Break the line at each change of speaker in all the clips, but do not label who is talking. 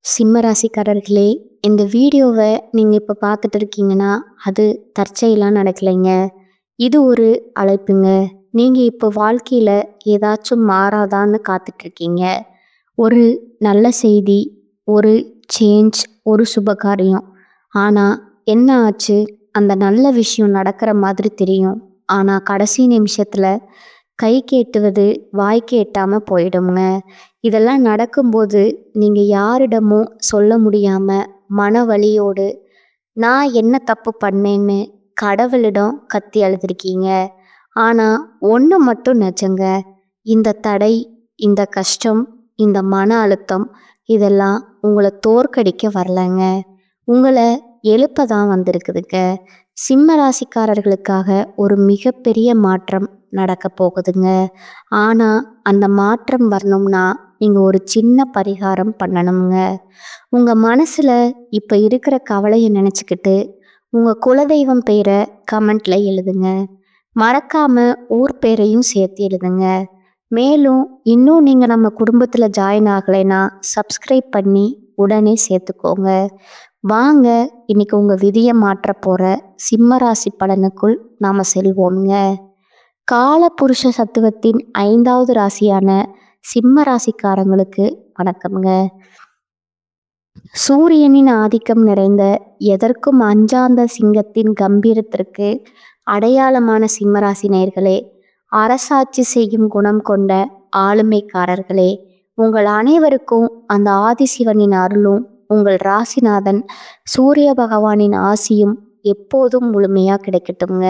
சிம்ம ராசிக்காரர்களே, இந்த வீடியோவை நீங்கள் இப்போ பார்த்துட்டு இருக்கீங்கன்னா அது தற்செயலாக நடக்கலைங்க. இது ஒரு அழைப்புங்க. நீங்கள் இப்போ வாழ்க்கையில் ஏதாச்சும் மாறாதான்னு காத்துட்ருக்கீங்க. ஒரு நல்ல செய்தி, ஒரு சேஞ்ச், ஒரு சுபகாரியம். ஆனால் என்ன ஆச்சு? அந்த நல்ல விஷயம் நடக்கிற மாதிரி தெரியும். ஆனால் கடைசி நிமிஷத்தில் கைக்கு எட்டுவது வாய்க்கு எட்டாமல் போயிடுங்க. இதெல்லாம் நடக்கும்போது நீங்கள் யாரிடமும் சொல்ல முடியாமல் மன வலியோடு நான் என்ன தப்பு பண்ணேன்னு கடவுளிடம் கத்தி அழுதுருக்கீங்க. ஆனால் ஒன்று மட்டும் நிஜங்க, இந்த தடை, இந்த கஷ்டம், இந்த மன அழுத்தம் இதெல்லாம் உங்களை தோற்கடிக்க வரலைங்க, உங்களை எழுப்ப தான் வந்திருக்குதுங்க. சிம்ம ராசிக்காரர்களுக்காக ஒரு மிகப்பெரிய மாற்றம் நடக்க போகுதுங்க. ஆனால் அந்த மாற்றம் வரணும்னா நீங்கள் ஒரு சின்ன பரிகாரம் பண்ணணுங்க. உங்கள் மனசில் இப்போ இருக்கிற கவலையை நினச்சிக்கிட்டு உங்கள் குலதெய்வம் பேரை கமெண்ட்டில் எழுதுங்க. மறக்காமல் ஊர் பேரையும் சேர்த்து எழுதுங்க. மேலும் இன்னும் நீங்கள் நம்ம குடும்பத்தில் ஜாயின் ஆகலைன்னா சப்ஸ்கிரைப் பண்ணி உடனே சேர்த்துக்கோங்க. வாங்க இன்னைக்கு உங்கள் விதியை மாற்ற போகிற சிம்ம ராசி பலனுக்குள் நாம் செல்வோங்க. கால புருஷ சத்துவத்தின் 5வது ராசியான சிம்ம ராசிக்காரங்களுக்கு வணக்கம்ங்க. சூரியனின் ஆதிக்கம் நிறைந்த எதற்கும் அஞ்சாந்த சிங்கத்தின் கம்பீரத்திற்கு அடையாளமான சிம்மராசி நேயர்களே, அரசாட்சி செய்யும் குணம் கொண்ட ஆளுமைக்காரர்களே, உங்கள் அனைவருக்கும் அந்த ஆதிசிவனின் அருளும் உங்கள் ராசிநாதன் சூரிய பகவானின் ஆசியும் எப்போதும் முழுமையாக கிடைக்கட்டுங்க.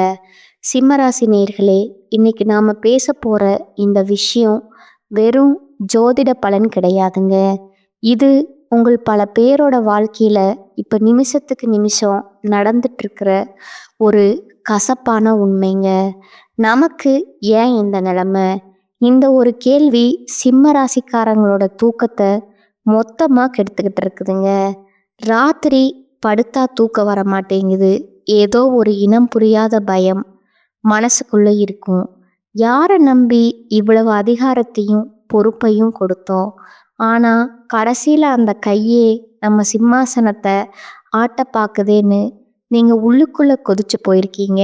சிம்மராசி நேயர்களே, இன்னைக்கு நாம் பேச போகிற இந்த விஷயம் வெறும் ஜோதிட பலன் கிடையாதுங்க. இது உங்கள் பல பேரோட வாழ்க்கையில் இப்போ நிமிஷத்துக்கு நிமிஷம் நடந்துட்டுருக்கிற ஒரு கசப்பான உண்மைங்க. நமக்கு ஏன் இந்த நிலைமை? இந்த ஒரு கேள்வி சிம்ம ராசிக்காரங்களோட தூக்கத்தை மொத்தமாக கெடுத்துக்கிட்டு இருக்குதுங்க. ராத்திரி படுத்தா தூக்கம் வர மாட்டேங்குது. ஏதோ ஒரு இனம் புரியாத பயம் மனசுக்குள்ளே இருக்கும். யாரை நம்பி இவ்வளவு அதிகாரத்தையும் பொறுப்பையும் கொடுத்தோம்? ஆனால் கடைசியில் அந்த கையே நம்ம சிம்மாசனத்தை ஆட்ட பார்க்குதேன்னு நீங்கள் உள்ளுக்குள்ளே கொதிச்சு போயிருக்கீங்க.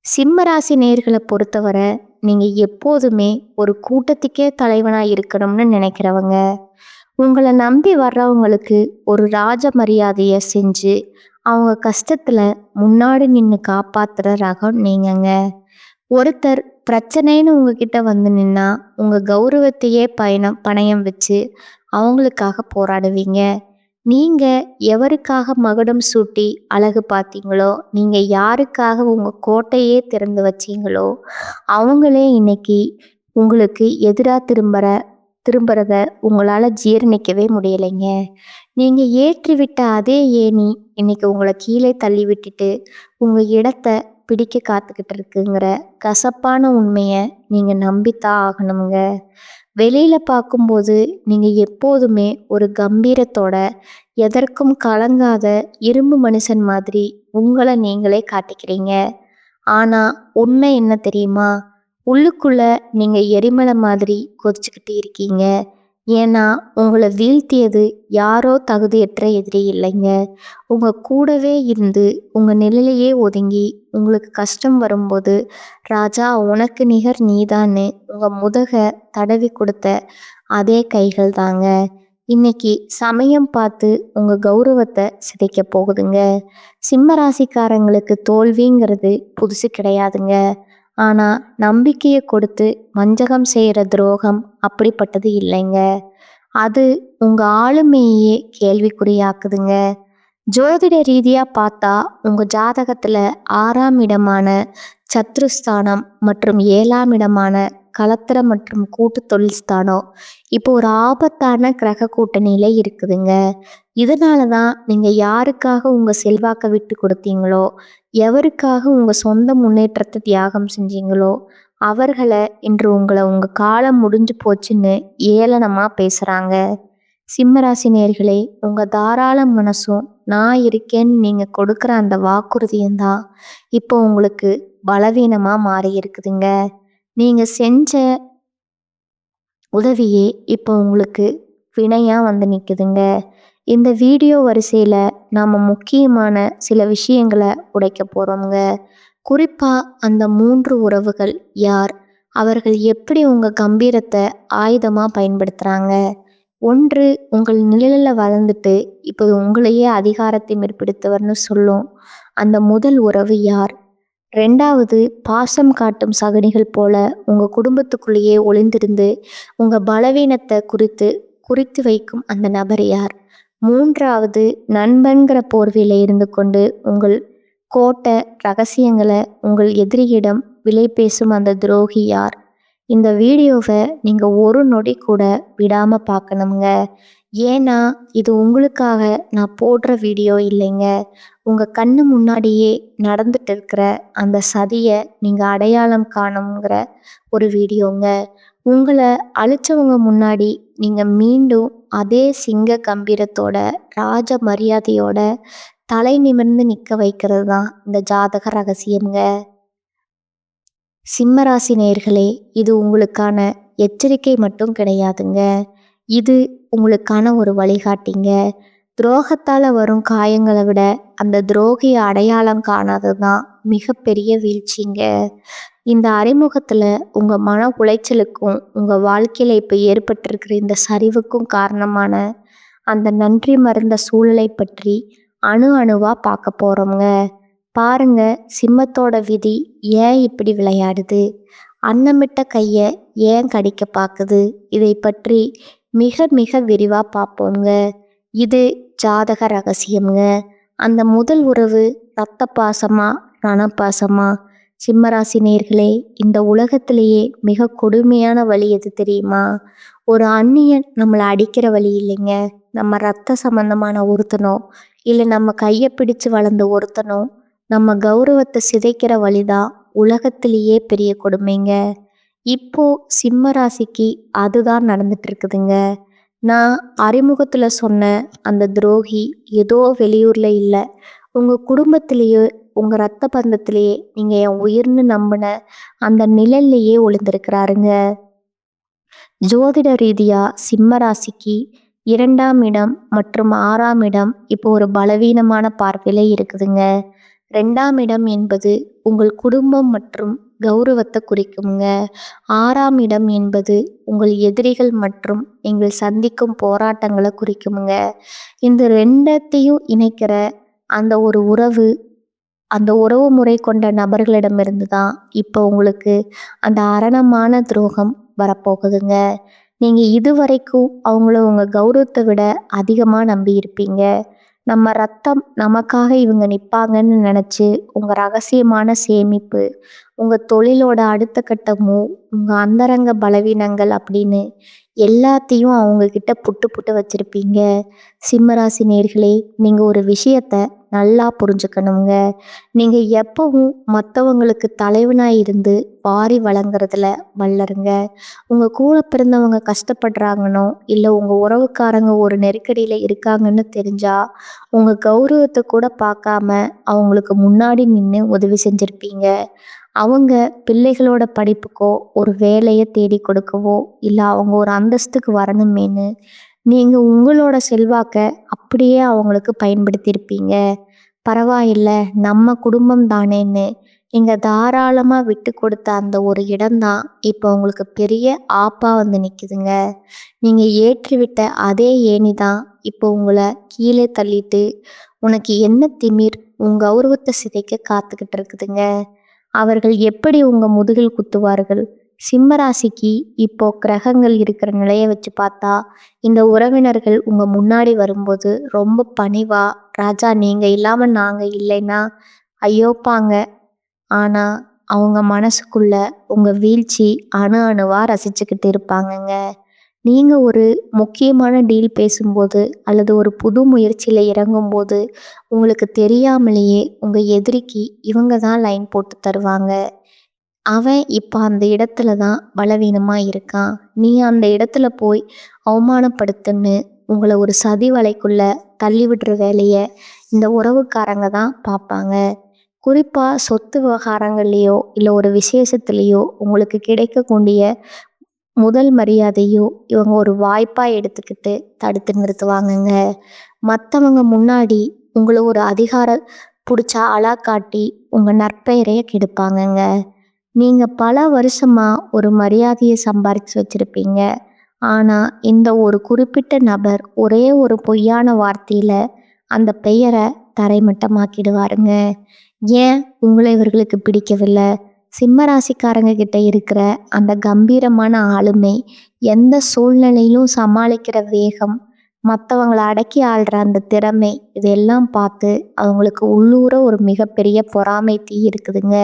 சிம்ம ராசி நேயர்களை பொறுத்தவரை நீங்கள் எப்போதுமே ஒரு கூட்டத்துக்கே தலைவனாக இருக்கணும்னு நினைக்கிறவங்க. உங்களை நம்பி வர்றவங்களுக்கு ஒரு ராஜ மரியாதையை செஞ்சு அவங்க கஷ்டத்தில் முன்னாடி நின்று காப்பாற்றுற ரகம் நீங்கங்க. ஒருத்தர் பிரச்சனைன்னு உங்ககிட்ட வந்து நின்னா உங்கள் கௌரவத்தையே பணயம் வச்சு அவங்களுக்காக போராடுவீங்க. நீங்கள் எவருக்காக மகுடம் சூட்டி அழகு பார்த்தீங்களோ, நீங்கள் யாருக்காக உங்கள் கோட்டையே திறந்து வச்சீங்களோ அவங்களே இன்னைக்கு உங்களுக்கு எதிராக திரும்புறத உங்களால் ஜீரணிக்கவே முடியலைங்க. நீங்கள் ஏற்றிவிட்ட அதே ஏணி இன்னைக்கு உங்களை கீழே தள்ளி விட்டுட்டு உங்கள் இடத்த பிடிக்க காத்துக்கிட்டு இருக்குங்கிற கசப்பான உண்மையை நீங்கள் நம்பித்தான் ஆகணுங்க. வெளியில் பார்க்கும்போது நீங்கள் எப்போதுமே ஒரு கம்பீரத்தோட எதற்கும் கலங்காத இரும்பு மனுஷன் மாதிரி உங்களை நீங்களே காட்டிக்கிறீங்க. ஆனால் உண்மை என்ன தெரியுமா? உள்ளுக்குள்ள நீங்கள் எரிமலை மாதிரி கொதிச்சுக்கிட்டு இருக்கீங்க. ஏன்னா உங்களை வீழ்த்தியது யாரோ தகுதியற்ற எதிரி இல்லைங்க. உங்கள் கூடவே இருந்து உங்கள் நிலையிலேயே ஒதுங்கி உங்களுக்கு கஷ்டம் வரும்போது ராஜா உனக்கு நிகர் நீதான்னு உங்கள் முதுகை தடவி கொடுத்த அதே கைகள் தாங்க இன்னைக்கு சமயம் பார்த்து உங்கள் கௌரவத்தை சிதைக்க போகுதுங்க. சிம்ம ராசிக்காரங்களுக்கு தோல்விங்கிறது புதுசு கிடையாதுங்க. ஆனால் நம்பிக்கையை கொடுத்து வஞ்சகம் செய்கிற துரோகம் அப்படிப்பட்டது இல்லைங்க. அது உங்கள் ஆளுமையே கேள்விக்குறியாக்குதுங்க. ஜோதிட ரீதியாக பார்த்தா உங்கள் ஜாதகத்தில் 6ஆம் இடமான சத்ருஸ்தானம் மற்றும் 7ஆம் இடமான கலத்திர மற்றும் கூட்டு தொழில் ஸ்தானம் இப்போ ஒரு ஆபத்தான கிரக கூட்டணியில இருக்குதுங்க. இதனால தான் நீங்கள் யாருக்காக உங்கள் செல்வாக்கை விட்டு கொடுத்தீங்களோ, எவருக்காக உங்கள் சொந்த முன்னேற்றத்தை தியாகம் செஞ்சீங்களோ அவர்களை இன்று உங்கள் காலம் முடிஞ்சு போச்சுன்னு ஏளனமாக பேசுகிறாங்க. சிம்மராசி நேயர்களே, உங்கள் தாராள மனசும் நான் இருக்கேன்னு நீங்கள் கொடுக்குற அந்த வாக்குறுதியும் தான் இப்போ உங்களுக்கு பலவீனமாக மாறி இருக்குதுங்க. நீங்கள் செஞ்ச உதவியே இப்போ உங்களுக்கு வினையாக வந்து நிற்குதுங்க. இந்த வீடியோ வரிசையில் நாம் முக்கியமான சில விஷயங்களை உடைக்க போகிறோங்க. குறிப்பாக அந்த 3 உறவுகள் யார், அவர்கள் எப்படி உங்கள் கம்பீரத்தை ஆயுதமாக பயன்படுத்துகிறாங்க. ஒன்று, உங்கள் நிழலில் வளர்ந்துட்டு இப்போ உங்களையே அதிகாரத்தை மேற்படுத்தவர்னு சொல்லும் அந்த முதல் உறவு யார். ரெண்டாவது, பாசம் காட்டும் சகனிகள் போல உங்கள் குடும்பத்துக்குள்ளேயே ஒளிந்திருந்து உங்கள் பலவீனத்தை குறித்து வைக்கும் அந்த நபர் யார். மூன்றாவது, நண்பன்கிற போர்வையில் இருந்து கொண்டு உங்கள் கோட்டை ரகசியங்களை உங்கள் எதிரியிடம் விலை பேசும் அந்த துரோகி யார். இந்த வீடியோவை நீங்கள் ஒரு நொடி கூட விடாமல் பார்க்கணுங்க. ஏன்னா இது உங்களுக்காக நான் போடுற வீடியோ இல்லைங்க. உங்கள் கண்ணு முன்னாடியே நடந்துட்டு இருக்கிற அந்த சதியை நீங்கள் அடையாளம் காணுங்கிற ஒரு வீடியோங்க. உங்களை அழிச்சவங்க முன்னாடி நீங்கள் மீண்டும் அதே சிங்க கம்பீரத்தோட ராஜ மரியாதையோட தலை நிமிர்ந்து நிற்க வைக்கிறது தான் இந்த ஜாதக ரகசியம்ங்க. சிம்மராசி நேயர்களே, இது உங்களுக்கான எச்சரிக்கை மட்டும் கிடையாதுங்க. இது உங்களுக்கான ஒரு வழிகாட்டிங்க. துரோகத்தால் வரும் காயங்களை விட அந்த துரோகியை அடையாளம் காணாதது தான் மிகப்பெரிய வீழ்ச்சிங்க. இந்த அறிமுகத்தில் உங்கள் மன உளைச்சலுக்கும் உங்கள் வாழ்க்கையில் இப்போ ஏற்பட்டிருக்கிற இந்த சரிவுக்கும் காரணமான அந்த நன்றி மறந்த சூழலை பற்றி அணு அணுவாக பார்க்க போகிறோங்க. பாருங்க, சிம்மத்தோட விதி ஏன் இப்படி விளையாடுது, அன்னமிட்ட கையை ஏன் கடிக்க பார்க்குது, இதை பற்றி மிக மிக விரிவாக பார்ப்போங்க. இது ஜாதக ரகசியம்ங்க. அந்த முதல் உறவு ரத்த பாசமா ரணப்பாசமா? சிம்மராசி நேயர்களே, இந்த உலகத்திலேயே மிக கொடுமையான வழி எது தெரியுமா? ஒரு அந்நியன் நம்மளை அடிக்கிற வழி இல்லைங்க. நம்ம ரத்த சம்பந்தமான ஒருத்தனோ இல்லை நம்ம கையை பிடிச்சு வளர்ந்த ஒருத்தனோ நம்ம கௌரவத்தை சிதைக்கிற வழிதான் உலகத்திலேயே பெரிய கொடுமைங்க. இப்போ சிம்ம ராசிக்கு அதுதான் நடந்துட்டு இருக்குதுங்க. நான் அறிமுகத்தில் சொன்ன அந்த துரோகி ஏதோ வெளியூரில் இல்லை, உங்கள் குடும்பத்திலேயே உங்கள் ரத்த பந்தத்திலேயே நீங்கள் என் உயிர்னு நம்பின அந்த நிழல்லையே ஒளிந்திருக்கிறாருங்க. ஜோதிட ரீதியாக சிம்ம ராசிக்கு 2ஆம் இடம் மற்றும் 6ஆம் இடம் இப்போ ஒரு பலவீனமான பார்வையில் இருக்குதுங்க. 2ஆம் இடம் என்பது உங்கள் குடும்பம் மற்றும் கௌரவத்தை குறிக்குங்க. 6ஆம் இடம் என்பது உங்கள் எதிரிகள் மற்றும் நீங்கள் சந்திக்கும் போராட்டங்களை குறிக்குமுங்க. இந்த ரெண்டத்தையும் இணைக்கிற அந்த ஒரு உறவு, அந்த உறவு முறை கொண்ட நபர்களிடமிருந்து தான் இப்போ உங்களுக்கு அந்த அரணமான துரோகம் வரப்போகுதுங்க. நீங்கள் இதுவரைக்கும் அவங்கள உங்கள் கௌரவத்தை விட அதிகமாக நம்பி இருப்பீங்க. நம்ம ரத்தம் நமக்காக இவங்க நிற்பாங்கன்னு நினச்சி உங்கள் ரகசியமான சேமிப்பு, உங்கள் தொழிலோட அடுத்த கட்ட மூவ், உங்கள் அந்தரங்க பலவீனங்கள் அப்படின்னு எல்லாத்தையும் அவங்கக்கிட்ட புட்டு புட்டு வச்சுருப்பீங்க. சிம்மராசி நேயர்களே, நீங்கள் ஒரு விஷயத்தை நல்லா புரிஞ்சுக்கணுங்க. நீங்கள் எப்பவும் மற்றவங்களுக்கு தலைவனாக இருந்து வாரி வழங்குறதுல வல்லருங்க. உங்கள் கூட பிறந்தவங்க கஷ்டப்படுறாங்கன்னோ இல்லை உங்கள் உறவுக்காரங்க ஒரு நெருக்கடியில் இருக்காங்கன்னு தெரிஞ்சால் உங்கள் கௌரவத்தை கூட பார்க்காம அவங்களுக்கு முன்னாடி நின்று உதவி செஞ்சுருப்பீங்க. அவங்க பிள்ளைகளோட படிப்புக்கோ ஒரு வேலையை தேடி கொடுக்கவோ இல்லை அவங்க ஒரு அந்தஸ்துக்கு வரணுமேனு நீங்கள் உங்களோட செல்வாக்கை அப்படியே அவங்களுக்கு பயன்படுத்தியிருப்பீங்க. பரவாயில்ல, நம்ம குடும்பம் தானேன்னு நீங்கள் தாராளமாக விட்டு கொடுத்த அந்த ஒரு இடம்தான் இப்போ உங்களுக்கு பெரிய ஆப்பாக வந்து நிற்குதுங்க. நீங்கள் ஏற்றிவிட்ட அதே ஏணி தான் இப்போ உங்களை கீழே தள்ளிட்டு உனக்கு என்ன திமிர் உன் கௌரவத்தை சிதைக்க காத்துக்கிட்டு இருக்குதுங்க. அவர்கள் எப்படி உங்கள் முதுகில் குத்துவார்கள்? சிம்மராசிக்கு இப்போ கிரகங்கள் இருக்கிற நிலையை வச்சு பார்த்தா இந்த உறவினர்கள் உங்கள் முன்னாடி வரும்போது ரொம்ப பணிவா, ராஜா நீங்கள் இல்லாமல் நாங்கள் இல்லைன்னா ஐயோப்பாங்க. ஆனால் அவங்க மனசுக்குள்ள உங்கள் வீழ்ச்சி அணு அணுவாக ரசிச்சுக்கிட்டு இருப்பாங்கங்க. நீங்கள் ஒரு முக்கியமான டீல் பேசும்போது அல்லது ஒரு புது முயற்சியில் இறங்கும்போது உங்களுக்கு தெரியாமலேயே உங்கள் எதிரிக்கு இவங்க தான் லைன் போட்டு தருவாங்க. அவன் இப்போ அந்த இடத்துல தான் பலவீனமாக இருக்கான், நீ அந்த இடத்துல போய் அவமானப்படுத்துன்னு உங்களை ஒரு சதி வலைக்குள்ளே தள்ளி விடுற வேலையை இந்த உறவுக்காரங்க தான் பார்ப்பாங்க. குறிப்பாக சொத்து விவகாரங்கள்லேயோ இல்லை ஒரு விசேஷத்துலேயோ உங்களுக்கு கிடைக்கக்கூடிய முதல் மரியாதையோ இவங்க ஒரு வாய்ப்பா எடுத்துக்கிட்டு தடுத்து நிறுத்துவாங்கங்க. மற்றவங்க முன்னாடி உங்களை ஒரு அதிகார பிடிச்ச ஆளா காட்டி உங்க நற்பெயரைய கெடுப்பாங்கங்க. நீங்க பல வருஷமா ஒரு மரியாதையை சம்பாரிச்சு வச்சிருப்பீங்க. ஆனா இந்த ஒரு குறிப்பிட்ட நபர் ஒரே ஒரு பொய்யான வார்த்தையில அந்த பெயரை தரைமட்டமாக்கிடுவாருங்க. ஏன் உங்களை இவர்களுக்கு பிடிக்கவில்லை? சிம்ம ராசிக்காரங்க கிட்ட இருக்கிற அந்த கம்பீரமான ஆளுமை, எந்த சூழ்நிலையிலும் சமாளிக்கிற வேகம், மற்றவங்களை அடக்கி ஆள்ற அந்த திறமை, இதெல்லாம் பார்த்து அவங்களுக்கு உள்ளூர ஒரு மிகப்பெரிய பொறாமை தீ இருக்குதுங்க.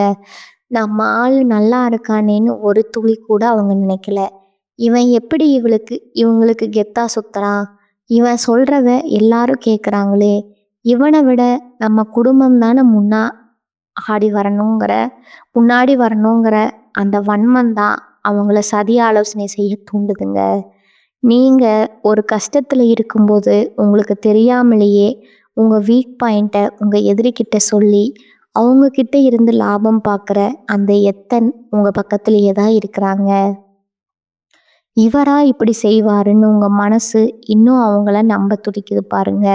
நம்ம ஆள் நல்லா இருக்கானேன்னு ஒரு துளி கூட அவங்க நினைக்கல. இவன் எப்படி இவங்களுக்கு கெத்தா சுத்துறான், இவன் சொல்றத எல்லாரும் கேட்குறாங்களே, இவனை விட நம்ம குடும்பம் தானே முன்னாடி வரணுங்கிற அந்த வன்மம் தான் அவங்கள சதி ஆலோசனை செய்ய தூண்டுதுங்க. நீங்க ஒரு கஷ்டத்துல இருக்கும்போது உங்களுக்கு தெரியாமலேயே உங்க வீக் பாயிண்ட்டை உங்க எதிரிகிட்ட சொல்லி அவங்க கிட்ட இருந்து லாபம் பார்க்குற அந்த எத்தன் உங்க பக்கத்திலேயே தான் இருக்கிறாங்க. இவரா இப்படி செய்வாருன்னு உங்க மனசு இன்னும் அவங்கள நம்ப துடிக்குது பாருங்க.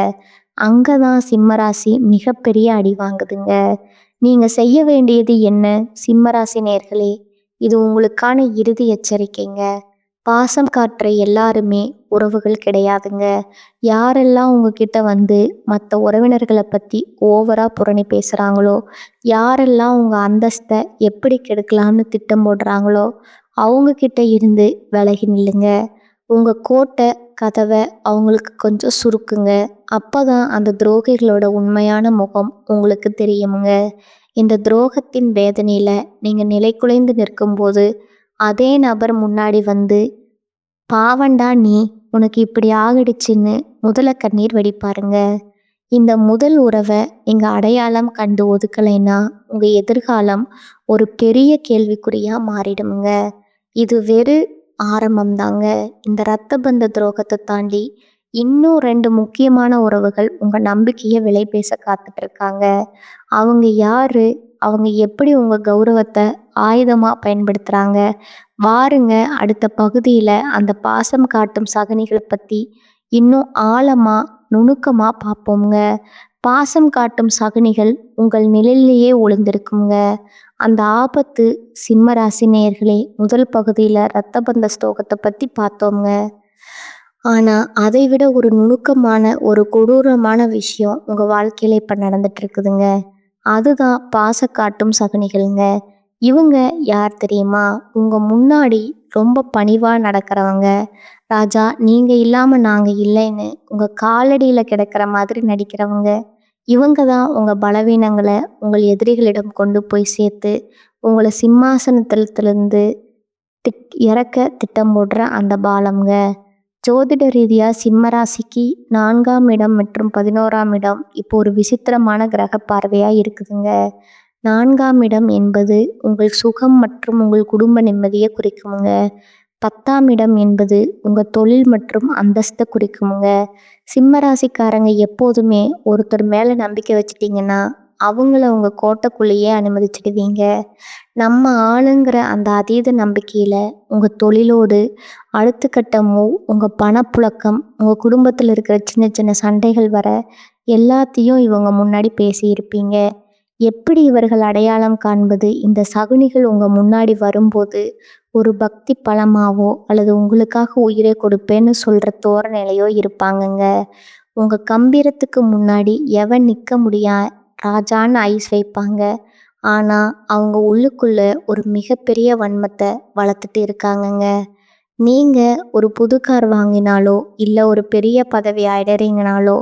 அங்கதான் சிம்மராசி மிகப்பெரிய அடி வாங்குதுங்க. நீங்க செய்ய வேண்டியது என்ன? சிம்மராசி நேர்களே, இது உங்களுக்கான இறுதி எச்சரிக்கைங்க. பாசம் காட்டுற எல்லாருமே உறவுகள் கிடையாதுங்க. யாரெல்லாம் உங்ககிட்ட வந்து மற்ற உறவினர்களை பற்றி ஓவரா புரணி பேசுகிறாங்களோ, யாரெல்லாம் உங்கள் அந்தஸ்தை எப்படி கெடுக்கலாம்னு திட்டம் போடுறாங்களோ, அவங்கக்கிட்ட இருந்து விலகி நில்லுங்க. உங்கள் கோட்டை கதவை அவங்களுக்கு கொஞ்சம் சுருக்குங்க. அப்போ தான் அந்த துரோகிகளோட உண்மையான முகம் உங்களுக்கு தெரியுமுங்க. இந்த துரோகத்தின் வேதனையில் நீங்கள் நிலைகுலைந்து நிற்கும்போது அதே நபர் முன்னாடி வந்து, பாவண்டா நீ, உனக்கு இப்படி ஆகிடுச்சின்னு முதல கண்ணீர் வடிப்பாருங்க. இந்த முதல் உறவை நீங்கள் அடையாளம் கண்டு ஒதுக்கலைன்னா உங்கள் எதிர்காலம் ஒரு பெரிய கேள்விக்குறியாக மாறிடுமுங்க. இது ஆரம்பம் தாங்க. இந்த இரத்த பந்த துரோகத்தை தாண்டி இன்னும் 2 முக்கியமான உறவுகள் உங்கள் நம்பிக்கையை விலை பேச காத்துட்டு இருக்காங்க. அவங்க யாரு? அவங்க எப்படி உங்கள் கௌரவத்தை ஆயுதமாக பயன்படுத்துகிறாங்க? வாருங்க, அடுத்த பகுதியில் அந்த பாசம் காட்டும் சகுனிகள் பற்றி இன்னும் ஆழமாக நுணுக்கமாக பார்ப்போங்க. பாசம் காட்டும் சகுனிகள் உங்கள் நிழலிலேயே ஒளிந்திருக்குங்க. அந்த ஆபத்து. சிம்மராசி நேயர்களே, முதல் பகுதியில் இரத்த பந்த ஸ்தோகத்தை பற்றி பார்த்தோங்க. ஆனால் அதை விட ஒரு நுணுக்கமான ஒரு கொடூரமான விஷயம் உங்கள் வாழ்க்கையில் இப்போ நடந்துட்டு இருக்குதுங்க. அதுதான் பாச காட்டும் சகுனிகள்ங்க. இவங்க யார் தெரியுமா? உங்கள் முன்னாடி ரொம்ப பணிவாக நடக்கிறவங்க. ராஜா நீங்கள் இல்லாமல் நாங்கள் இல்லைன்னு உங்கள் காலடியில் கிடக்கிற மாதிரி நடிக்கிறவங்க. இவங்க தான் உங்கள் பலவீனங்களை உங்கள் எதிரிகளிடம் கொண்டு போய் சேர்த்து உங்களை சிம்மாசனத்திலிருந்து இறக்க திட்டம் போடுற அந்த பாலம்ங்க. ஜோதிட ரீதியாக சிம்மராசிக்கு 4ஆம் இடம் மற்றும் 11ஆம் இடம் இப்போ ஒரு விசித்திரமான கிரக பார்வையாக இருக்குதுங்க. 4ஆம் இடம் என்பது உங்கள் சுகம் மற்றும் உங்கள் குடும்ப நிம்மதியை குறிக்குமுங்க. 10ஆம் இடம் என்பது உங்கள் தொழில் மற்றும் அந்தஸ்தை குறிக்குமுங்க. சிம்மராசிக்காரங்க எப்போதுமே ஒருத்தர் மேலே நம்பிக்கை வச்சிட்டிங்கன்னா அவங்கள உங்கள் கோட்டைக்குள்ளேயே அனுமதிச்சிடுவீங்க. நம்ம ஆளுங்கிற அந்த அதீத நம்பிக்கையில் உங்கள் தொழிலோடு அடுத்த கட்டமோ உங்கள் பணப்புழக்கம், உங்கள் குடும்பத்தில் இருக்கிற சின்ன சின்ன சண்டைகள் வர எல்லாத்தையும் இவங்க முன்னாடி பேசியிருப்பீங்க. எப்படி இவர்கள் அடையாளம் காண்பது? இந்த சகுனிகள் உங்கள் முன்னாடி வரும்போது ஒரு பக்தி பலமாவோ அல்லது உங்களுக்காக உயிரை கொடுப்பேன்னு சொல்கிற தோரணையிலையோ இருப்பாங்கங்க. உங்கள் கம்பீரத்துக்கு முன்னாடி எவன் நிற்க முடியா ராஜான்னு ஐஸ் வைப்பாங்க. ஆனால் அவங்க உள்ளுக்குள்ள ஒரு மிகப்பெரிய வன்மத்தை வளர்த்துட்டு இருக்காங்கங்க. நீங்கள் ஒரு புது கார் வாங்கினாலோ இல்லை ஒரு பெரிய பதவி அடைறீங்கனாலோ,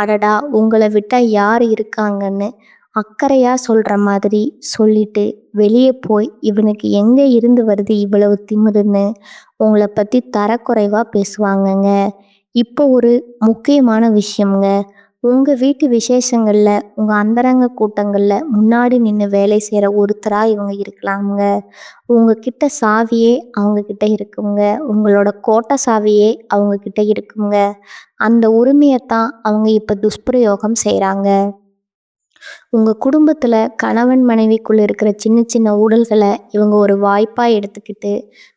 அடடா உங்களை விட்டால் யார் இருக்காங்கன்னு அக்கறையாக சொல்கிற மாதிரி சொல்லிட்டு வெளியே போய் இவனுக்கு எங்கே இருந்து வருது இவ்வளவு திமிருன்னு உங்களை பற்றி தரக்குறைவாக பேசுவாங்கங்க. இப்போ ஒரு முக்கியமான விஷயம்ங்க. உங்கள் வீட்டு விசேஷங்களில், உங்கள் அந்தரங்க கூட்டங்களில் முன்னாடி நின்று வேலை செய்கிற ஒருத்தராக இவங்க இருக்கலாமுங்க. உங்ககிட்ட சாவியே அவங்கக்கிட்ட இருக்குங்க. உங்களோட கோட்டை சாவியே அவங்கக்கிட்ட இருக்குங்க. அந்த உரிமையைத்தான் அவங்க இப்போ துஷ்பிரயோகம் செய்கிறாங்க. உங்கள் குடும்பத்தில் கணவன் மனைவிக்குள்ள இருக்கிற சின்ன சின்ன ஊடல்களை இவங்க ஒரு வாய்ப்பாக எடுத்துக்கிட்டு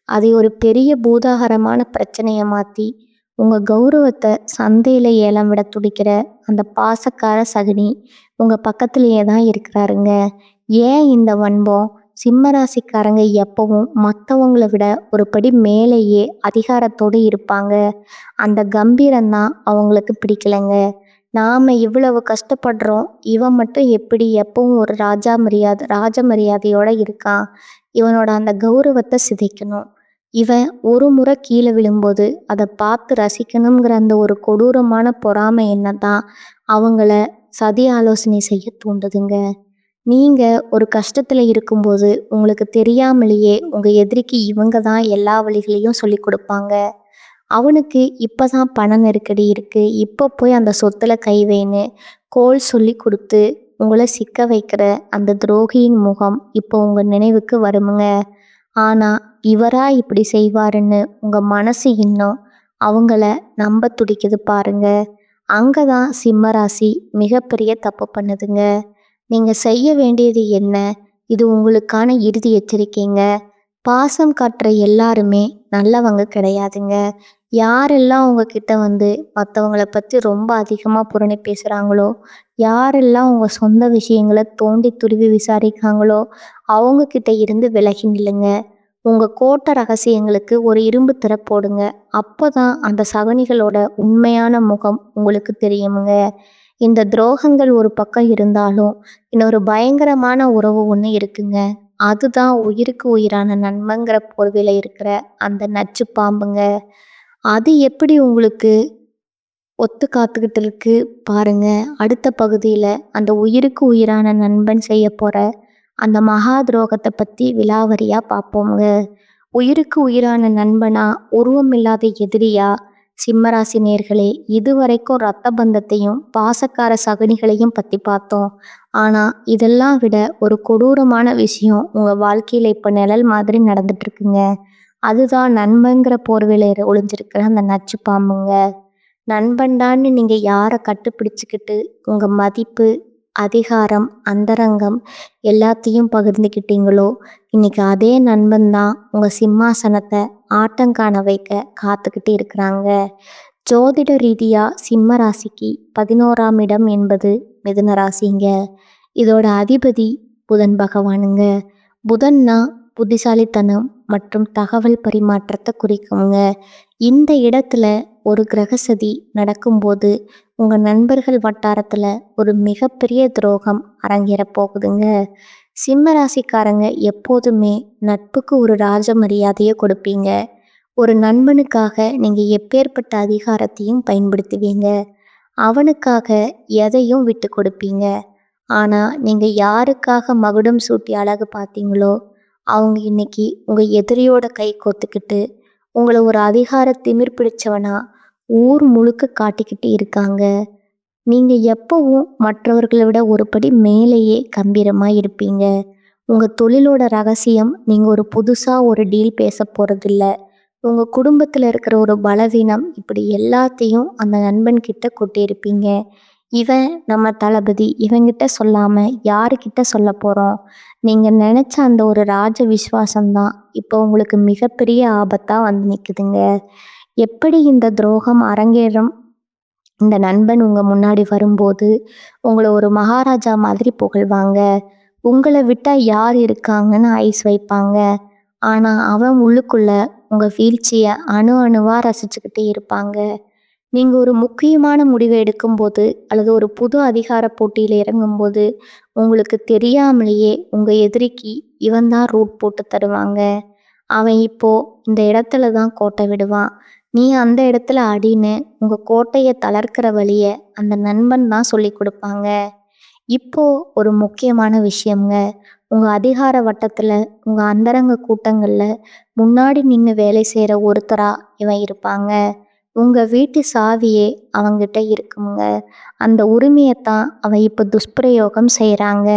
அதை ஒரு பெரிய பூதாகரமான பிரச்சனையை மாற்றி உங்கள் கௌரவத்தை சந்தையில் ஏலம் விட துடிக்கிற அந்த பாசக்கார சகுனி உங்கள் பக்கத்துலேயே தான் இருக்கிறாருங்க. ஏன் இந்த வன்பம்? சிம்மராசிக்காரங்க எப்பவும் மற்றவங்களை விட ஒரு படி மேலேயே அதிகாரத்தோடு இருப்பாங்க. அந்த கம்பீரம்தான் அவங்களுக்கு பிடிக்கலைங்க. நாம் இவ்வளவு கஷ்டப்படுறோம், இவன் மட்டும் எப்படி எப்பவும் ஒரு ராஜ மரியாதையோடு இருக்கான். இவனோட அந்த கௌரவத்தை சிதைக்கணும். இவன் ஒரு முறை கீழே விழும்போது அதை பார்த்து ரசிக்கணுங்கிற அந்த ஒரு கொடூரமான பொறாமை எண்ணம் தான் அவங்கள சதி ஆலோசனை செய்ய தூண்டுதுங்க. நீங்கள் ஒரு கஷ்டத்தில் இருக்கும்போது உங்களுக்கு தெரியாமலேயே உங்கள் எதிரிக்கு இவங்க தான் எல்லா வழிகளையும் சொல்லி கொடுப்பாங்க. அவனுக்கு இப்போ தான் பண நெருக்கடி இருக்குது, இப்போ போய் அந்த சொத்தில் கை வைன்னு கோல் சொல்லி கொடுத்து உங்களை சிக்க வைக்கிற அந்த துரோகியின் முகம் இப்போ உங்கள் நினைவுக்கு வருமுங்க. ஆனால் இவரா இப்படி செய்வாருன்னு உங்கள் மனசு இன்னும் அவங்கள நம்ப துடிக்குது பாருங்க. அங்கே தான் சிம்மராசி மிகப்பெரிய தப்பு பண்ணுதுங்க. நீங்கள் செய்ய வேண்டியது என்ன? இது உங்களுக்கான இறுதி எச்சரிக்கைங்க. பாசம் காட்டுற எல்லாருமே நல்லவங்க கிடையாதுங்க. யாரெல்லாம் உங்ககிட்ட வந்து மற்றவங்களை பற்றி ரொம்ப அதிகமாக புரணி பேசுகிறாங்களோ, யாரெல்லாம் உங்கள் சொந்த விஷயங்களை தோண்டி துருவி விசாரிக்காங்களோ அவங்கக்கிட்ட இருந்து விலகி நில்லுங்க. உங்கள் கோட்டை ரகசியங்களுக்கு ஒரு இரும்பு திரை போடுங்க. அப்போ தான் அந்த சகனிகளோட உண்மையான முகம் உங்களுக்கு தெரியுமுங்க. இந்த துரோகங்கள் ஒரு பக்கம் இருந்தாலும் இன்னொரு பயங்கரமான உறவு ஒன்று இருக்குங்க. அதுதான் உயிருக்கு உயிரான நண்பங்கிற போர்வையில் இருக்கிற அந்த நச்சு பாம்புங்க. அது எப்படி உங்களுக்கு ஒத்து காத்துக்கிட்டு இருக்கு பாருங்க. அடுத்த பகுதியில் அந்த உயிருக்கு உயிரான நண்பன் செய்ய போகிற அந்த மகா துரோகத்தை பற்றி விலாவரியாக பார்ப்போங்க. உயிருக்கு உயிரான நண்பனா, உருவம் இல்லாத எதிரியா? சிம்மராசி நேர்களே, இதுவரைக்கும் ரத்த பந்தத்தையும் பாசக்கார சகுனிகளையும் பற்றி பார்த்தோம். ஆனால் இதெல்லாம் விட ஒரு கொடூரமான விஷயம் உங்கள் வாழ்க்கையில் இப்போ நிழல் மாதிரி நடந்துட்டுருக்குங்க. அதுதான் நண்பங்கிற போர்வையில் ஒளிஞ்சிருக்கிற அந்த நச்சு பாம்புங்க. நண்பன்டான்னு நீங்கள் யாரை கட்டுப்பிடிச்சிக்கிட்டு உங்கள் மதிப்பு, அதிகாரம், அந்தரங்கம் எல்லாத்தையும் பகிர்ந்துக்கிட்டீங்களோ, இன்னைக்கு அதே நண்பன் தான் உங்கள் சிம்மாசனத்தை ஆட்டங்காண வைக்க காத்துக்கிட்டு இருக்கிறாங்க. ஜோதிட ரீதியாக சிம்ம ராசிக்கு 11ஆம் இடம் என்பது மிதுன ராசிங்க. இதோட அதிபதி புதன் பகவானுங்க. புதன்னா புத்திசாலித்தனம் மற்றும் தகவல் பரிமாற்றத்தை குறிக்குங்க. இந்த இடத்துல ஒரு கிரகசதி நடக்கும்போது உங்கள் நண்பர்கள் வட்டாரத்தில் ஒரு மிகப்பெரிய துரோகம் அரங்கேற போகுதுங்க. சிம்ம ராசிக்காரங்க எப்போதுமே நட்புக்கு ஒரு ராஜ மரியாதையை கொடுப்பீங்க. ஒரு நண்பனுக்காக நீங்கள் எப்பேற்பட்ட அதிகாரத்தையும் பயன்படுத்துவீங்க. அவனுக்காக எதையும் விட்டு கொடுப்பீங்க. ஆனால் நீங்கள் யாருக்காக மகுடம் சூட்டி அழகு பார்த்தீங்களோ அவங்க இன்னைக்கு உங்கள் எதிரியோட கை கோத்துக்கிட்டு உங்களை ஒரு அதிகார திமிர் பிடிச்சவனா ஊர் முழுக்க காட்டிக்கிட்டு இருக்காங்க. நீங்கள் எப்பவும் மற்றவர்களை விட ஒரு படி மேலேயே கம்பீரமாக இருப்பீங்க. உங்கள் தொழிலோட ரகசியம் நீங்கள் ஒரு புதுசாக ஒரு டீல் பேச போகிறதில்ல. உங்கள் குடும்பத்தில் இருக்கிற ஒரு பலவீனம், இப்படி எல்லாத்தையும் அந்த நண்பன்கிட்ட கொட்டியிருப்பீங்க. இவன் நம்ம தளபதி, இவங்கிட்ட சொல்லாமல் யாருக்கிட்ட சொல்ல போகிறோம்? நீங்கள் நினச்ச அந்த ஒரு ராஜ விஸ்வாசம்தான் இப்போ உங்களுக்கு மிகப்பெரிய ஆபத்தாக வந்து நிற்குதுங்க. எப்படி இந்த துரோகம் அரங்கேறும்? இந்த நண்பன் உங்கள் முன்னாடி வரும்போது உங்களை ஒரு மகாராஜா மாதிரி புகழ்வாங்க. உங்களை விட்டால் யார் இருக்காங்கன்னு ஐஸ் வைப்பாங்க. ஆனால் அவன் உள்ளுக்குள்ள உங்கள் வீழ்ச்சியை அணு அணுவாக ரசிச்சுக்கிட்டே இருப்பாங்க. நீங்கள் ஒரு முக்கியமான முடிவை எடுக்கும்போது அல்லது ஒரு புது அதிகார போட்டியில் இறங்கும்போது உங்களுக்கு தெரியாமலேயே உங்கள் எதிரிக்கு இவன் தான் ரூட் போட்டு தருவாங்க. அவன் இப்போது இந்த இடத்துல தான் கோட்டை விடுவான், நீ அந்த இடத்துல அடின்னு உங்கள் கோட்டையை தளர்க்கிற வழியை அந்த நண்பன் தான் சொல்லி கொடுப்பாங்க. இப்போது ஒரு முக்கியமான விஷயங்க. உங்கள் அதிகார வட்டத்தில், உங்கள் அந்தரங்க கூட்டங்களில் முன்னாடி நின்று வேலை செய்கிற ஒருத்தராக இவன் இருப்பாங்க. உங்கள் வீட்டு சாவியே அவங்கிட்ட இருக்குங்க. அந்த உரிமையைத்தான் அவன் இப்போ துஷ்பிரயோகம் செய்கிறாங்க.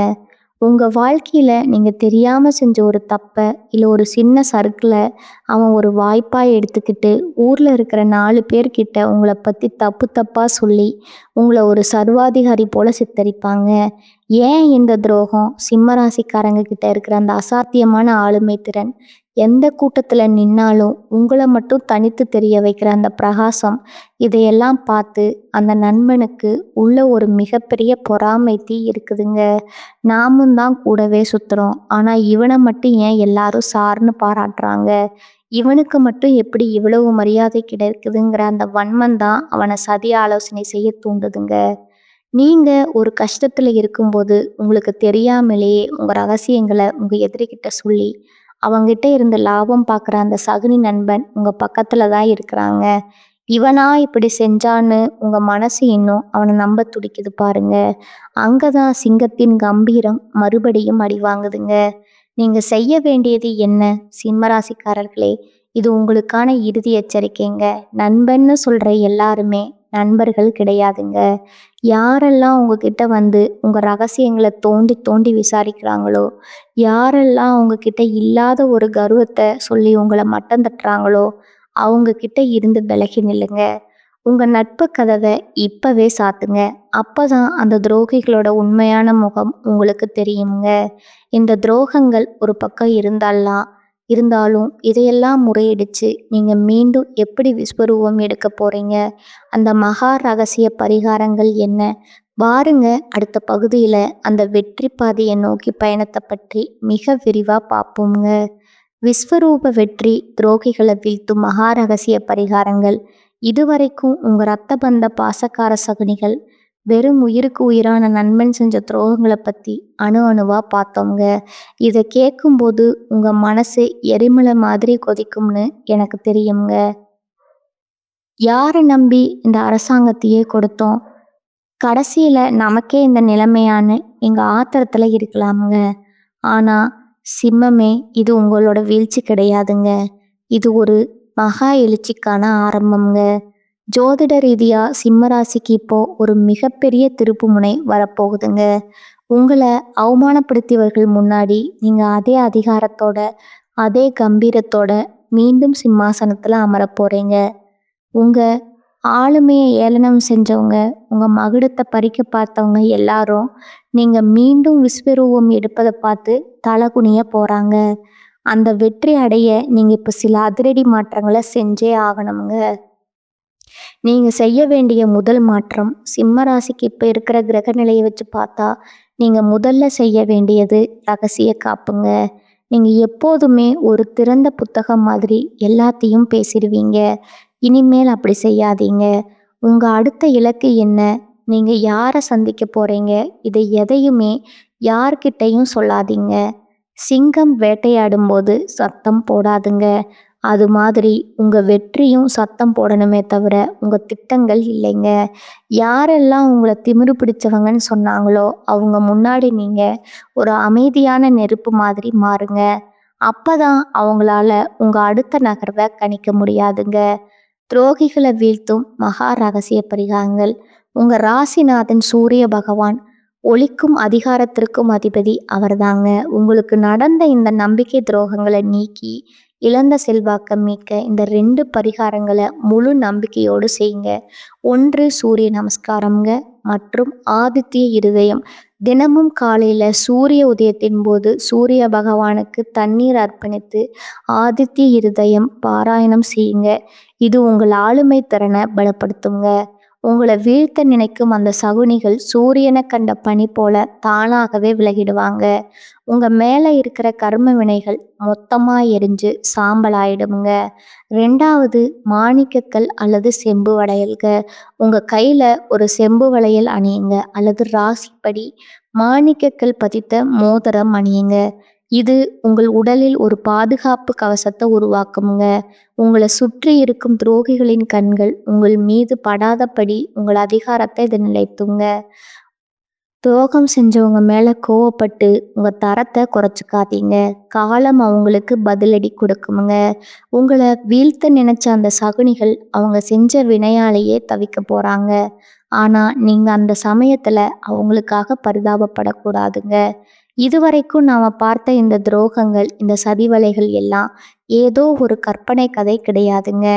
உங்க வாழ்க்கையில நீங்க தெரியாம செஞ்ச ஒரு தப்ப, இல்ல ஒரு சின்ன சறுக்கல அவன் ஒரு வாய்ப்பா எடுத்துக்கிட்டு, ஊர்ல இருக்கிற 4 பேர்கிட்ட உங்கள பத்தி தப்பு தப்பா சொல்லி, உங்கள ஒரு சர்வாதிகாரி போல சித்தரிப்பாங்க. ஏன் இந்த துரோகம்? சிம்ம ராசிக்காரங்க கிட்ட இருக்கிற அந்த அசாத்தியமான ஆளுமை திறன், எந்த கூட்டத்துல நின்னாலும் உங்கள மட்டும் தனித்து தெரிய வைக்கிற அந்த பிரகாசம், இதையெல்லாம் பார்த்து அந்த நண்பனுக்கு உள்ள ஒரு மிகப்பெரிய பொறாமை தீ இருக்குதுங்க. நாமும் தான் கூடவே சுத்துறோம். ஆனா இவன மட்டும் ஏன் எல்லாரும் சார்ன்னு பாராட்டுறாங்க? இவனுக்கு மட்டும் எப்படி இவ்வளவு மரியாதை கிடைக்குதுங்கிற அந்த வன்மம் தான் அவன சதி ஆலோசனை செய்ய தூண்டுதுங்க. நீங்க ஒரு கஷ்டத்துல இருக்கும்போது உங்களுக்கு தெரியாமலேயே உங்க ரகசியங்கள உங்க எதிரிகிட்ட சொல்லி, அவங்கிட்ட இருந்து லாபம் பார்க்குற அந்த சகுனி நண்பன் உங்க பக்கத்துல தான் இருக்கிறாங்க. இவனா இப்படி செஞ்சான்னு உங்க மனசு இன்னும் அவன நம்ப துடிக்குது பாருங்க. அங்கதான் சிங்கத்தின் கம்பீரம் மறுபடியும் அடி வாங்குதுங்க. நீங்க செய்ய வேண்டியது என்ன? சிம்மராசிக்காரர்களே, இது உங்களுக்கான இறுதி எச்சரிக்கைங்க. நண்பன்னு சொல்ற எல்லாருமே நண்பர்கள் கிடையாதுங்க. யாரெல்லாம் உங்ககிட்ட வந்து உங்க ரகசியங்களை தோண்டி தோண்டி விசாரிக்கிறாங்களோ, யாரெல்லாம் உங்ககிட்ட இல்லாத ஒரு கர்வத்தை சொல்லி உங்களை மட்டம் தட்டுறாங்களோ, அவங்க கிட்ட இருந்து விலகி நில்லுங்க. உங்க நட்பு கதவை இப்பவே சாத்துங்க. அப்பதான் அந்த துரோகிகளோட உண்மையான முகம் உங்களுக்கு தெரியுங்க. இந்த துரோகங்கள் ஒரு பக்கம் இருந்தாலும் இதையெல்லாம் முறையடிச்சு நீங்க மீண்டும் எப்படி விஸ்வரூபம் எடுக்க போறீங்க? அந்த மகா ரகசிய பரிகாரங்கள் என்ன? வாருங்க, அடுத்த பகுதியில அந்த வெற்றி பாதையை நோக்கி பயணத்தை பற்றி மிக விரிவா பார்ப்போங்க. விஸ்வரூப வெற்றி, துரோகிகளை வீழ்த்தும் மகா ரகசிய பரிகாரங்கள். இதுவரைக்கும் உங்க ரத்த பந்த பாசக்கார சகுனிகள், வெறும் உயிருக்கு உயிரான நண்பன் செஞ்ச துரோகங்களை பத்தி அணு அணுவா பார்த்தோங்க. இதை கேட்கும்போது உங்க மனசு எரிமலை மாதிரி கொதிக்கும்னு எனக்கு தெரியுங்க. யாரை நம்பி இந்த அரசாங்கத்தையே கொடுத்தோம்? கடைசியில நமக்கே இந்த நிலைமையான்னு எங்க ஆத்திரத்துல இருக்கலாமுங்க. ஆனா சிம்மமே, இது உங்களோட வீழ்ச்சி கிடையாதுங்க. இது ஒரு மகா எழுச்சிக்கான ஆரம்பம்ங்க. ஜோதிட ரீதியா சிம்ம ராசிக்கு இப்போ ஒரு மிகப்பெரிய திருப்புமுனை வரப்போகுதுங்க. உங்களை அவமானப்படுத்தியவர்கள் முன்னாடி நீங்க அதே அதிகாரத்தோட, அதே கம்பீரத்தோட மீண்டும் சிம்மாசனத்துல அமரப் போறீங்க. உங்க ஆளுமையை ஏளனம் செஞ்சவங்க, உங்க மகுடத்தை பறிக்க பார்த்தவங்க எல்லாரும் நீங்க மீண்டும் விஸ்வரூபம் எடுப்பதை பார்த்து தலகுனிய போறாங்க. அந்த வெற்றி அடைய நீங்க இப்ப சில அதிரடி மாற்றங்களை செஞ்சே ஆகணுங்க. நீங்க செய்ய வேண்டிய முதல் மாற்றம், சிம்ம ராசிக்கு இப்ப இருக்கிற கிரக நிலையை வச்சு பார்த்தா நீங்க முதல்ல செய்ய வேண்டியது ரகசிய காப்புங்க. நீங்க எப்போதுமே ஒரு திறந்த புத்தகம் மாதிரி எல்லாத்தையும் பேசிடுவீங்க. இனிமேல் அப்படி செய்யாதீங்க. உங்க அடுத்த இலக்கு என்ன? நீங்க யாரை சந்திக்க போறீங்க? இதை எதையுமே யார்கிட்டையும் சொல்லாதீங்க. சிங்கம் வேட்டையாடும் போது சத்தம் போடாதுங்க. அது மாதிரி உங்க வெற்றியும் சத்தம் போடணுமே தவிர உங்க திட்டங்கள் இல்லைங்க. யாரெல்லாம் உங்களை திமிரு பிடிச்சவங்கன்னு சொன்னாங்களோ அவங்க முன்னாடி நீங்க ஒரு அமைதியான நெருப்பு மாதிரி மாறுங்க. அப்பதான் அவங்களால உங்க அடுத்த நகர்வை கணிக்க முடியாதுங்க. துரோகிகளை வீழ்த்தும் மகா ரகசிய பரிகாரங்கள். உங்க ராசிநாதன் சூரிய பகவான், ஒளிக்கும் அதிகாரத்திற்கும் அதிபதி அவர்தாங்க. உங்களுக்கு நடந்த இந்த நம்பிக்கை துரோகங்களை நீக்கி இழந்த செல்வாக்க மீட்க இந்த 2 பரிகாரங்களை முழு நம்பிக்கையோடு செய்யுங்க. ஒன்று சூரிய நமஸ்காரம்ங்க, மற்றும் ஆதித்ய இருதயம். தினமும் காலையில சூரிய உதயத்தின் போது சூரிய பகவானுக்கு தண்ணீர் அர்ப்பணித்து ஆதித்ய இருதயம் பாராயணம் செய்யுங்க. இது உங்கள் ஆளுமை திறனை பலப்படுத்துங்க. உங்களை வீழ்த்த நினைக்கும் அந்த சகுனிகள் சூரியனை கண்ட பனி போல தானாகவே விலகிடுவாங்க. உங்க மேல இருக்கிற கர்ம வினைகள் மொத்தமா எரிஞ்சு சாம்பலாயிடுங்க. 2வது, மாணிக்கக்கல் அல்லது செம்பு வளையல்க. உங்க கையில ஒரு செம்பு வளையல் அணியுங்க, அல்லது ராசிப்படி மாணிக்கக்கல் பதித்த மோதிரம் அணியுங்க. இது உங்கள் உடலில் ஒரு பாதுகாப்பு கவசத்தை உருவாக்குங்க. உங்களை சுற்றி இருக்கும் துரோகிகளின் கண்கள் உங்கள் மீது படாதபடி உங்கள் அதிகாரத்தை இது நிலைத்துங்க. துரோகம் செஞ்சவங்க மேல கோவப்பட்டு உங்க தரத்தை குறைச்சிக்காதீங்க. காலம் அவங்களுக்கு பதிலடி கொடுக்குமுங்க. உங்களை வீழ்த்த நினைச்ச அந்த சகுனிகள் அவங்க செஞ்ச வினையாலேயே தவிக்க போறாங்க. ஆனா நீங்க அந்த சமயத்துல அவங்களுக்காக பரிதாபப்படக்கூடாதுங்க. இதுவரைக்கும் நாம பார்த்த இந்த துரோகங்கள், இந்த சதிவலைகள் எல்லாம் ஏதோ ஒரு கற்பனை கதை கிடையாதுங்க.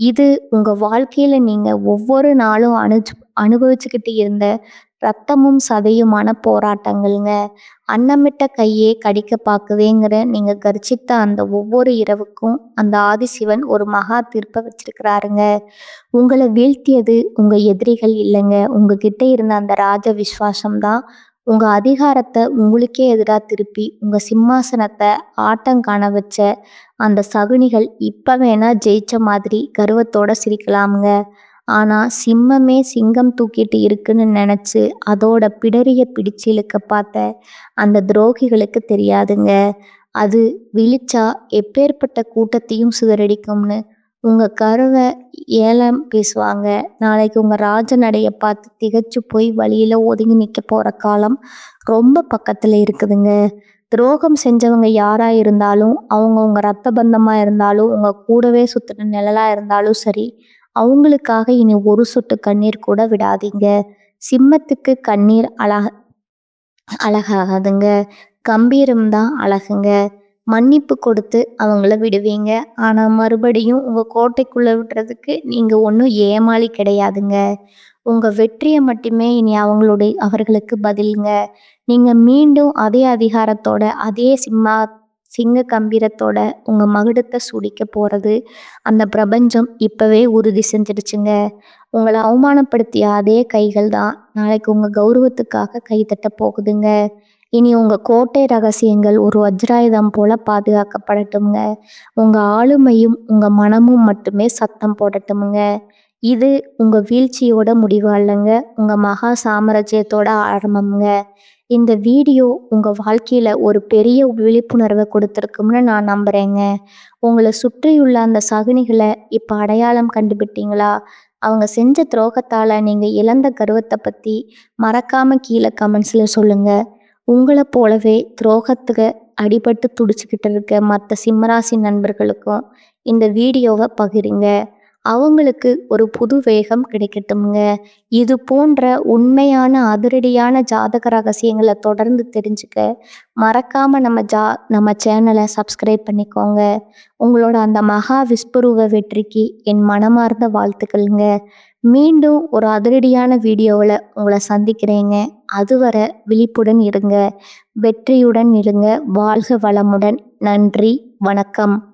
இது உங்க வாழ்க்கையில நீங்க ஒவ்வொரு நாளும் அனுபவிச்சுக்கிட்டு இருந்த ரத்தமும் சதையுமான போராட்டங்கள்ங்க. "அன்னமிட்ட கையே கடிக்க பாக்குதேங்கிற" நீங்க கர்ஜித்த அந்த ஒவ்வொரு இரவுக்கும் அந்த ஆதிசிவன் ஒரு மகா தீர்ப்ப வச்சிருக்கிறாருங்க. உங்கள வீழ்த்தியது உங்க எதிரிகள் இல்லைங்க. உங்ககிட்ட இருந்த அந்த ராஜ விஸ்வாசம் தான் உங்க அதிகாரத்த உங்களுக்கே எதிரா திருப்பி உங்க சிம்மாசனத்த ஆட்டங்காண வச்ச அந்த சகுனிகள். இப்ப வேணா ஜெயிச்ச மாதிரி கர்வத்தோட சிரிக்கலாமுங்க. ஆனா சிம்மமே சிங்கம் தூக்கிட்டு இருக்குன்னு நினைச்சு அதோட பிடரிய பிடிச்சு இழுக்க பார்த்த அந்த துரோகிகளுக்கு தெரியாதுங்க. அது விழிச்சா எப்பேற்பட்ட கூட்டத்தையும் சிதறடிக்கும்னு. உங்க கருவ ஏலம் பேசுவாங்க. நாளைக்கு உங்க ராஜ நடைய பார்த்து திகைச்சு போய் வழியில ஒதுங்கி நிக்க போற காலம் ரொம்ப பக்கத்துல இருக்குதுங்க. துரோகம் செஞ்சவங்க யாரா இருந்தாலும், அவங்க உங்க ரத்த பந்தமா இருந்தாலும், உங்க கூடவே சுத்தின நிழலா இருந்தாலும் சரி, அவங்களுக்காக இனி ஒரு சொட்டு கண்ணீர் கூட விடாதீங்க. சிம்மத்துக்கு கண்ணீர் அழகாகாதுங்க. கம்பீரம் தான் அழகுங்க. மன்னிப்பு கொடுத்து அவங்கள விடுவீங்க. ஆனா மறுபடியும் உங்க கோட்டைக்குள்ள விடுறதுக்கு நீங்க ஒன்றும் ஏமாளி கிடையாதுங்க. உங்க வெற்றியை மட்டுமே இனி அவர்களுக்கு பதிலுங்க. நீங்க மீண்டும் அதே அதிகாரத்தோட, அதே சிங்க கம்பீரத்தோட உங்க மகுடத்தை சுடிக்க போறது அந்த பிரபஞ்சம் இப்பவே உறுதி செஞ்சிடுச்சுங்க. உங்களை அவமானப்படுத்திய அதே கைகள் தான் நாளைக்கு உங்க கௌரவத்துக்காக கைதட்ட போகுதுங்க. இனி உங்க கோட்டை ரகசியங்கள் ஒரு வஜ்ராயுதம் போல பாதுகாக்கப்படட்டும்ங்க. உங்க ஆளுமையும் உங்க மனமும் மட்டுமே சத்தம் போடட்டும்ங்க. இது உங்க வீழ்ச்சியோட முடிவு அல்லங்க, உங்க மகா சாம்ராஜ்யத்தோட ஆரம்பம்ங்க. இந்த வீடியோ உங்க வாழ்க்கையில ஒரு பெரிய விழிப்புணர்வை கொடுத்துருக்கும்னு நான் நம்புறேங்க. உங்களை சுற்றியுள்ள அந்த சகுனிகளை இப்ப அடையாளம் கண்டுபிட்டீங்களா? அவங்க செஞ்ச துரோகத்தால நீங்க இழந்த கர்வத்தை பத்தி மறக்காம கீழே கமெண்ட்ஸ்ல சொல்லுங்க. உங்களை போலவே துரோகத்துக்கு அடிபட்டு துடிச்சுக்கிட்டு இருக்க மற்ற சிம்மராசி நண்பர்களுக்கும் இந்த வீடியோவை பகிருங்க. அவங்களுக்கு ஒரு புது வேகம் கிடைக்கட்டும்ங்க. இது போன்ற உண்மையான அதிரடியான ஜாதக ரகசியங்களை தொடர்ந்து தெரிஞ்சுக்க மறக்காம நம்ம சேனலை சப்ஸ்கிரைப் பண்ணிக்கோங்க. உங்களோட அந்த மகா விஸ்வரூப வெற்றிக்கு என் மனமார்ந்த வாழ்த்துக்கள்ங்க. மீண்டும் ஒரு அதிரடியான வீடியோவில் உங்களை சந்திக்கிறேங்க. அதுவரை விழிப்புடன் இருங்க, வெற்றியுடன் இருங்க. வாழ்க வளமுடன். நன்றி, வணக்கம்.